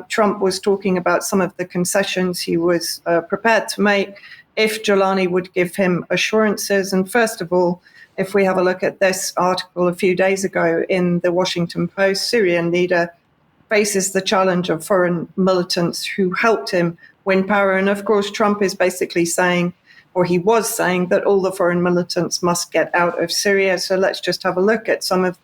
Speaker 6: Trump was talking about some of the concessions he was prepared to make if Jolani would give him assurances. And first of all, if we have a look at this article a few days ago in the Washington Post, Syrian leader faces the challenge of foreign militants who helped him win power. And of course, Trump is basically saying, or he was saying, that all the foreign militants must get out of Syria. So let's just have a look at some of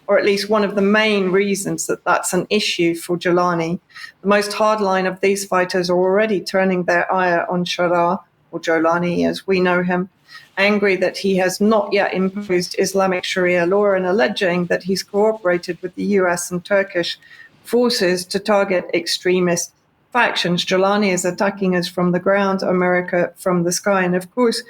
Speaker 6: or at least one of the main reasons that that's an issue for Jolani. The most hardline of these fighters are already turning their ire on Shara, or Jolani as we know him, angry that he has not yet imposed Islamic Sharia law and alleging that he's cooperated with the US and Turkish forces to target extremist factions. Jolani is attacking us from the ground, America from the sky. And of course,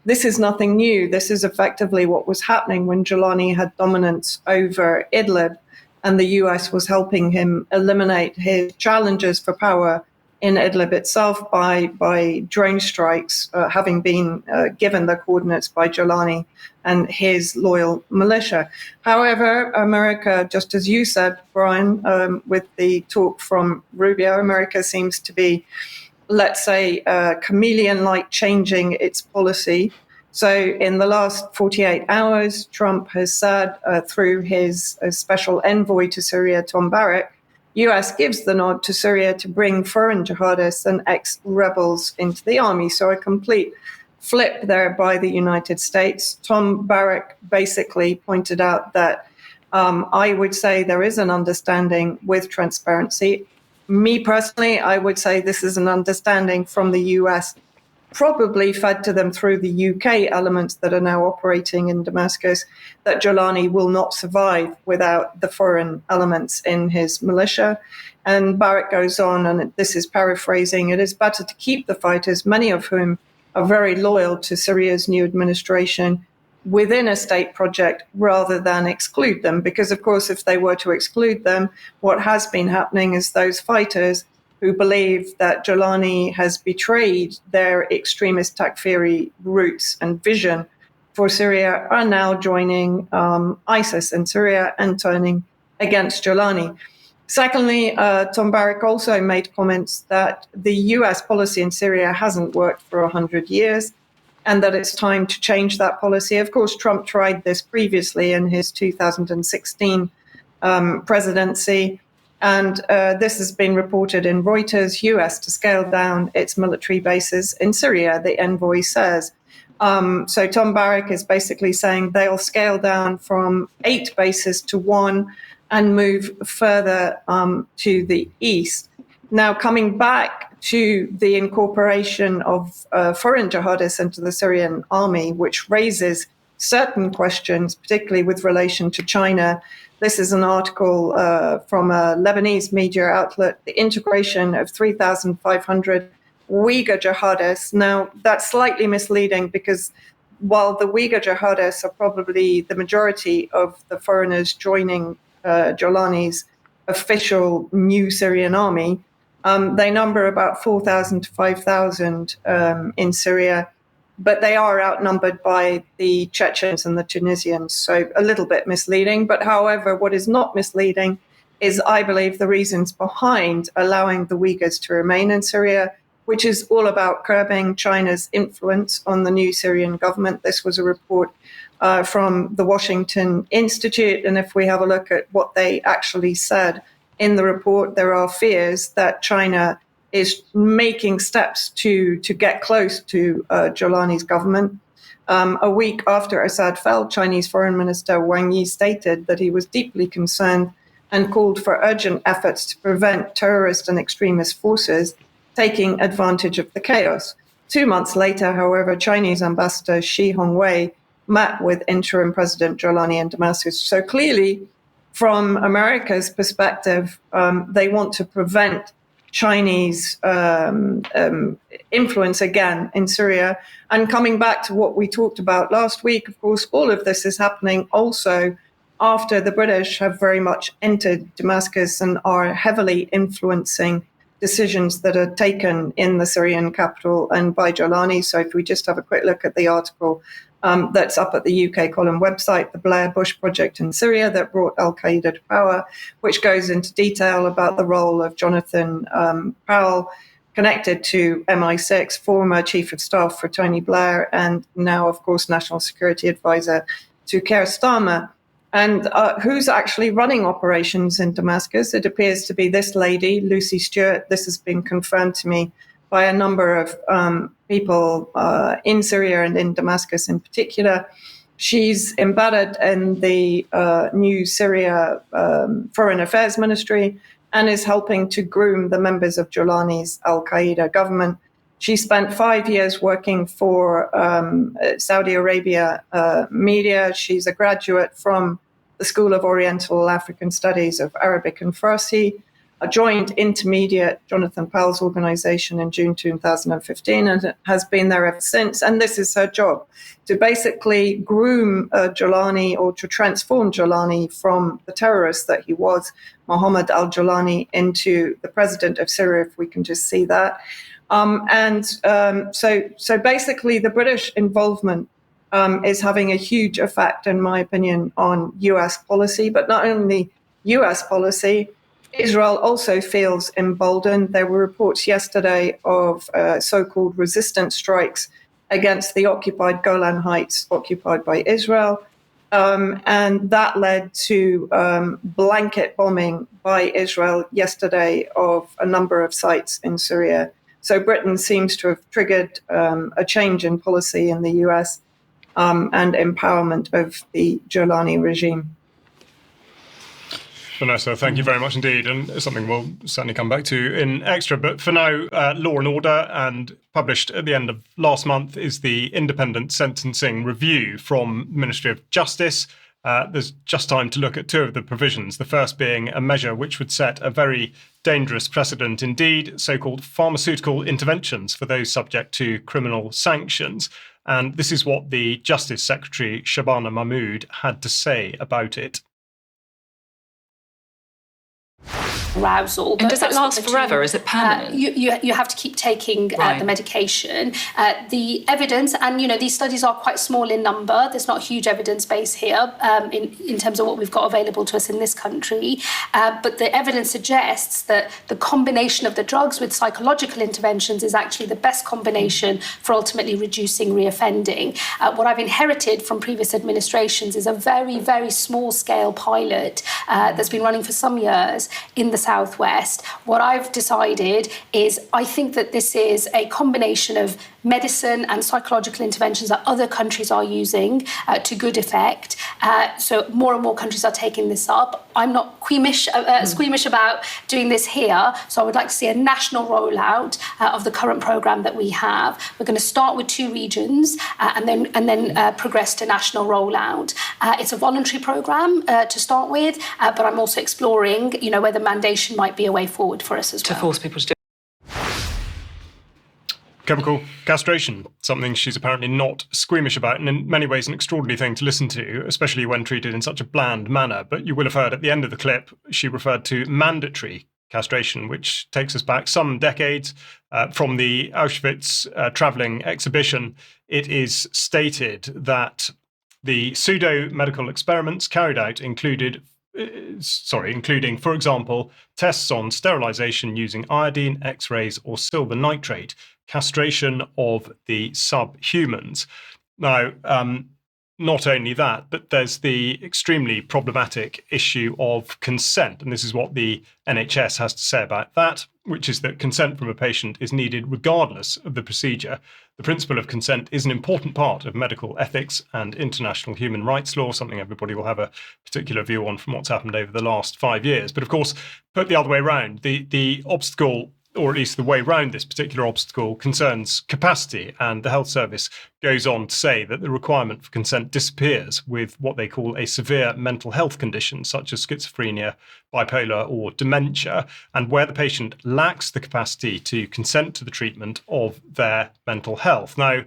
Speaker 6: this is nothing new. This is effectively what was happening when Jolani had dominance over Idlib, and the US was helping him eliminate his challenges for power in Idlib itself by drone strikes, having been given the coordinates by Jolani and his loyal militia. However, America, just as you said, Brian, with the talk from Rubio, America seems to be, let's say, chameleon-like changing its policy. So in the last 48 hours, Trump has said through his special envoy to Syria, Tom Barrack, US gives the nod to Syria to bring foreign jihadists and ex-rebels into the army. So a complete flip there by the United States. Tom Barrack basically pointed out that I would say there is an understanding with transparency. Me personally, I would say this is an understanding from the US, probably fed to them through the UK elements that are now operating in Damascus, that Jolani will not survive without the foreign elements in his militia. And Barrack goes on, and this is paraphrasing, it is better to keep the fighters, many of whom are very loyal to Syria's new administration, within a state project rather than exclude them. Because, of course, if they were to exclude them, what has been happening is those fighters who believe that Jolani has betrayed their extremist Takfiri roots and vision for Syria are now joining ISIS in Syria and turning against Jolani. Secondly, Tom Barrack also made comments that the US policy in Syria hasn't worked for 100 years and that it's time to change that policy. Of course, Trump tried this previously in his 2016 presidency. And this has been reported in Reuters, US to scale down its military bases in Syria, the envoy says. So Tom Barrack is basically saying they'll scale down from 8 bases to 1 and move further to the east. Now, coming back to the incorporation of foreign jihadists into the Syrian army, which raises certain questions, particularly with relation to China. This is an article from a Lebanese media outlet, the integration of 3,500 Uyghur jihadists. Now, that's slightly misleading because while the Uyghur jihadists are probably the majority of the foreigners joining Jolani's official new Syrian army, they number about 4,000 to 5,000 in Syria. But they are outnumbered by the Chechens and the Tunisians, so a little bit misleading. But however, what is not misleading is, I believe, the reasons behind allowing the Uyghurs to remain in Syria, which is all about curbing China's influence on the new Syrian government. This was a report from the Washington Institute. And if we have a look at what they actually said in the report, there are fears that China is making steps to get close to Jolani's government. A week after Assad fell, Chinese Foreign Minister Wang Yi stated that he was deeply concerned and called for urgent efforts to prevent terrorist and extremist forces taking advantage of the chaos. 2 months later, however, Chinese Ambassador Shi Hongwei met with interim President Jolani in Damascus. So clearly, from America's perspective, they want to prevent Chinese influence again in Syria. And coming back to what we talked about last week, of course, all of this is happening also after the British have very much entered Damascus and are heavily influencing decisions that are taken in the Syrian capital and by Jolani. So if we just have a quick look at the article that's up at the UK column website, the Blair Bush Project in Syria that brought al-Qaeda to power, which goes into detail about the role of Jonathan Powell, connected to MI6, former chief of staff for Tony Blair, and now, of course, national security advisor to Keir Starmer. And who's actually running operations in Damascus? It appears to be this lady, Lucy Stewart. This has been confirmed to me by a number of people in Syria and in Damascus in particular. She's embedded in the new Syria Foreign Affairs Ministry and is helping to groom the members of Jolani's al-Qaeda government. She spent 5 years working for Saudi Arabia media. She's a graduate from the School of Oriental African Studies of Arabic and Farsi, joined Intermediate, Jonathan Powell's organization, in June 2015 and has been there ever since. And this is her job, to basically groom Jolani, or to transform Jolani from the terrorist that he was, Mohammed al-Jolani, into the president of Syria, if we can just see that. So basically the British involvement is having a huge effect, in my opinion, on US policy, but not only US policy. Israel also feels emboldened. There were reports yesterday of so-called resistance strikes against the occupied Golan Heights occupied by Israel. And that led to blanket bombing by Israel yesterday of a number of sites in Syria. So Britain seems to have triggered a change in policy in the US and empowerment of the Jolani regime.
Speaker 1: Vanessa, thank you very much indeed, and it's something we'll certainly come back to in extra. But for now, Law and Order, and published at the end of last month, is the independent sentencing review from the Ministry of Justice. There's just time to look at two of the provisions, the first being a measure which would set a very dangerous precedent indeed, so-called pharmaceutical interventions for those subject to criminal sanctions. And this is what the Justice Secretary, Shabana Mahmood, had to say about it.
Speaker 10: Arousal.
Speaker 11: And does it last forever? Is it permanent?
Speaker 10: You have to keep taking the medication. The evidence, and these studies are quite small in number. There's not a huge evidence base here in terms of what we've got available to us in this country. But the evidence suggests that the combination of the drugs with psychological interventions is actually the best combination for ultimately reducing reoffending. What I've inherited from previous administrations is a very, very small scale pilot that's been running for some years in the Southwest. What I've decided is I think that this is a combination of medicine and psychological interventions that other countries are using to good effect. So more and more countries are taking this up. I'm not squeamish about doing this here. So I would like to see a national rollout of the current programme that we have. We're going to start with 2 regions and then progress to national rollout. It's a voluntary programme to start with, but I'm also exploring, whether mandation might be a way forward for us as well.
Speaker 11: To force people to do.
Speaker 1: Chemical castration, something she's apparently not squeamish about, and in many ways an extraordinary thing to listen to, especially when treated in such a bland manner. But you will have heard at the end of the clip, she referred to mandatory castration, which takes us back some decades. From the Auschwitz travelling exhibition, it is stated that the pseudo-medical experiments carried out including, for example, tests on sterilisation using iodine, X-rays or silver nitrate, castration of the subhumans. Now, not only that, but there's the extremely problematic issue of consent. And this is what the NHS has to say about that, which is that consent from a patient is needed regardless of the procedure. The principle of consent is an important part of medical ethics and international human rights law, something everybody will have a particular view on from what's happened over the last 5 years. But of course, put the other way around, the obstacle or at least the way round this particular obstacle, concerns capacity. And the health service goes on to say that the requirement for consent disappears with what they call a severe mental health condition, such as schizophrenia, bipolar, or dementia, and where the patient lacks the capacity to consent to the treatment of their mental health. Now,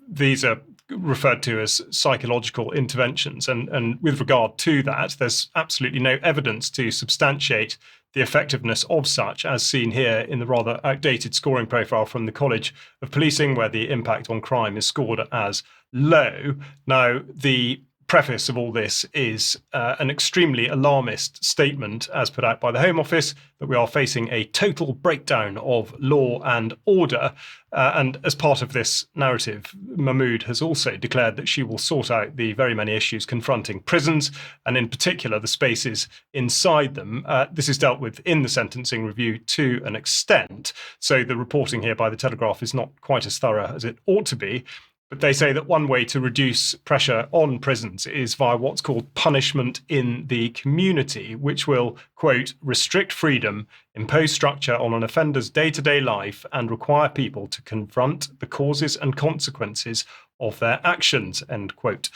Speaker 1: these are referred to as psychological interventions. And with regard to that, there's absolutely no evidence to substantiate the effectiveness of such, as seen here in the rather outdated scoring profile from the College of Policing, where the impact on crime is scored as low. Now, the preface of all this is an extremely alarmist statement, as put out by the Home Office, that we are facing a total breakdown of law and order. And as part of this narrative, Mahmood has also declared that she will sort out the very many issues confronting prisons, and in particular the spaces inside them. This is dealt with in the sentencing review to an extent, so the reporting here by the Telegraph is not quite as thorough as it ought to be. But they say that one way to reduce pressure on prisons is via what's called punishment in the community, which will, quote, restrict freedom, impose structure on an offender's day-to-day life, and require people to confront the causes and consequences of their actions, end quote.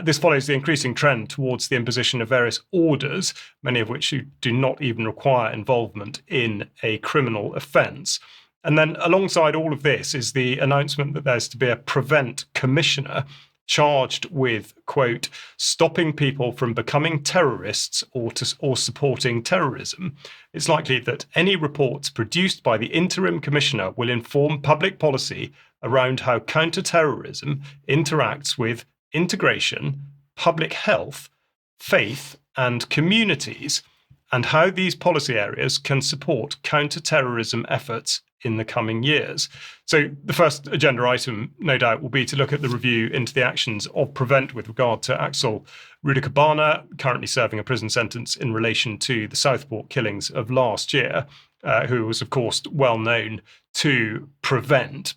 Speaker 1: This follows the increasing trend towards the imposition of various orders, many of which do not even require involvement in a criminal offence. And then alongside all of this is the announcement that there's to be a Prevent Commissioner charged with, quote, stopping people from becoming terrorists or supporting terrorism. It's likely that any reports produced by the interim commissioner will inform public policy around how counter-terrorism interacts with integration, public health, faith, and communities, and how these policy areas can support counter-terrorism efforts in the coming years. So the first agenda item, no doubt, will be to look at the review into the actions of Prevent with regard to Axel Rudikabana, currently serving a prison sentence in relation to the Southport killings of last year, who was, of course, well known to Prevent.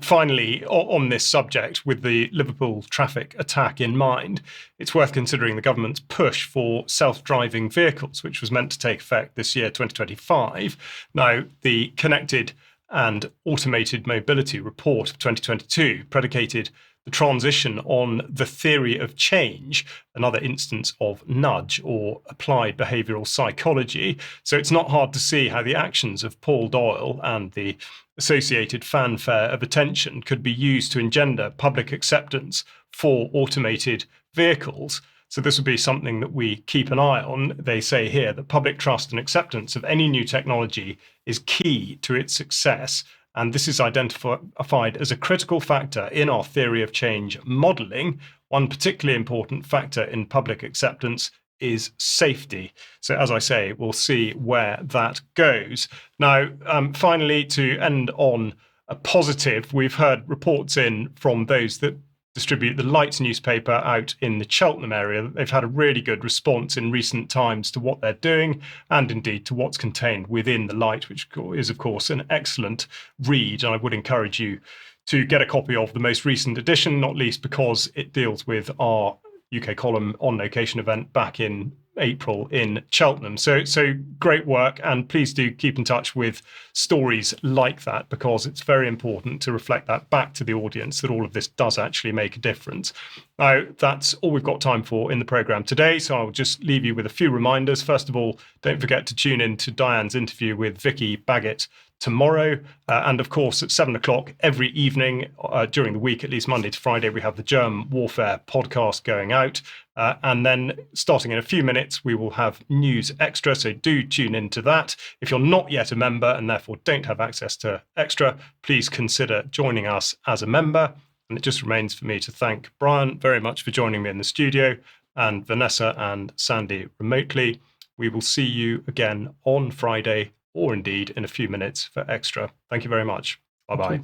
Speaker 1: Finally, on this subject, with the Liverpool traffic attack in mind, it's worth considering the government's push for self-driving vehicles, which was meant to take effect this year, 2025. Now, the Connected and Automated Mobility Report of 2022 predicated the transition on the theory of change, another instance of nudge or applied behavioural psychology. So it's not hard to see how the actions of Paul Doyle and the associated fanfare of attention could be used to engender public acceptance for automated vehicles. So this would be something that we keep an eye on. They say here that public trust and acceptance of any new technology is key to its success. And this is identified as a critical factor in our theory of change modelling. One particularly important factor in public acceptance is safety. So as I say, we'll see where that goes. Now, finally, to end on a positive, we've heard reports in from those that distribute the Light newspaper out in the Cheltenham area. They've had a really good response in recent times to what they're doing, and indeed to what's contained within the Light, which is, of course, an excellent read. And I would encourage you to get a copy of the most recent edition, not least because it deals with our UK column on location event back in April in Cheltenham. So great work, and please do keep in touch with stories like that, because it's very important to reflect that back to the audience that all of this does actually make a difference. Now, that's all we've got time for in the programme today, so I'll just leave you with a few reminders. First of all, don't forget to tune in to Diane's interview with Vicky Baggett tomorrow, and of course at 7 o'clock every evening during the week, at least Monday to Friday, we have the Germ Warfare podcast going out, and then starting in a few minutes we will have News Extra, so do tune into that. If you're not yet a member and therefore don't have access to Extra, please consider joining us as a member. And it just remains for me to thank Brian very much for joining me in the studio, and Vanessa and Sandi remotely. We will see you again on Friday, or indeed in a few minutes for Extra. Thank you very much. Bye-bye.